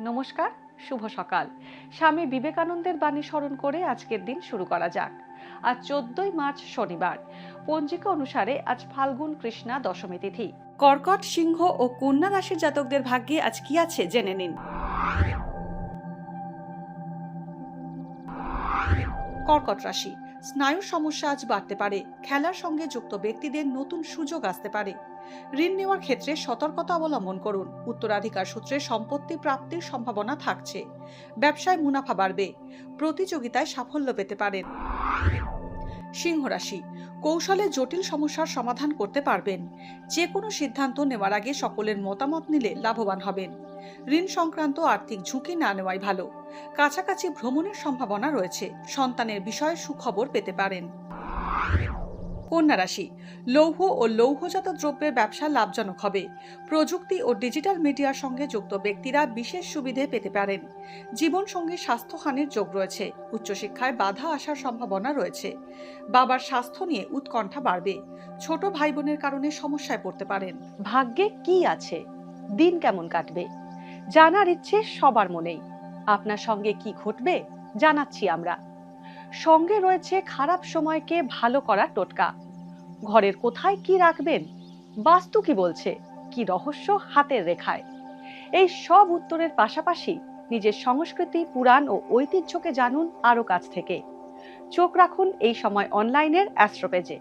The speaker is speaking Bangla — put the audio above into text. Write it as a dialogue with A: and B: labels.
A: নমস্কার, শুভ সকাল। স্বামী বিবেকানন্দের বাণী স্মরণ করে আজকের দিন শুরু করা যাক। আজ 14ই মার্চ শনিবার। পঞ্জিকা অনুসারে আজ ফাল্গুন কৃষ্ণা দশমী তিথি। কর্কট, সিংহ ও কন্যা রাশির জাতকদের ভাগ্যে আজ কি আছে জেনে নিন। কর্কট রাশি, স্নায়ুর সমস্যা আজ বাড়তে পারে। খেলার সঙ্গে যুক্ত ব্যক্তিদের নতুন সুযোগ আসতে পারে। ঋণ নেওয়ার ক্ষেত্রে সতর্কতা অবলম্বন করুন। উত্তরাধিকার সূত্রে সম্পত্তি প্রাপ্তির সম্ভাবনা থাকছে। ব্যবসায় মুনাফা বাড়বে। প্রতিযোগিতায় সাফল্য পেতে পারেন। সিংহ রাশি, কৌশলে জটিল সমস্যার সমাধান করতে পারবেন। যে কোনো সিদ্ধান্ত নেওয়ার আগে সকলের মতামত নিলে লাভবান হবেন। ঋণ সংক্রান্ত আর্থিক ঝুঁকি না নেওয়াই ভালো। কাছাকাছি ভ্রমণের সম্ভাবনা রয়েছে। সন্তানের বিষয়ে সুখবর পেতে পারেন। কন্যা রাশি, লৌহ ও লৌহজাত দ্রব্যের ব্যবসা লাভজনক হবে। প্রযুক্তি ও ডিজিটাল মিডিয়ার সঙ্গে যুক্ত ব্যক্তিরা বিশেষ সুবিধে পেতে পারেন। জীবনসঙ্গী স্বাস্থ্যহানির যোগ রয়েছে। উচ্চশিক্ষায় বাধা আসার সম্ভাবনা রয়েছে। বাবার স্বাস্থ্য নিয়ে উৎকণ্ঠা বাড়বে। ছোট ভাই বোনের কারণে সমস্যায় পড়তে পারেন। ভাগ্যে কি আছে, দিন কেমন কাটবে, জানার ইচ্ছে সবার মনেই। আপনার সঙ্গে কি ঘটবে জানাচ্ছি আমরা। সঙ্গে রয়েছে খারাপ সময়কে ভালো করার টোটকা। ঘরের কোথায় কি রাখবেন, বাস্তু কি বলছে, কি রহস্য হাতের রেখায়। এই সব উত্তরের পাশাপাশি নিজের সংস্কৃতি, পুরাণ ও ঐতিহ্যকে জানুন আরো কাছ থেকে। চোখ রাখুন এই সময় অনলাইনের অ্যাস্ট্রো পেজে।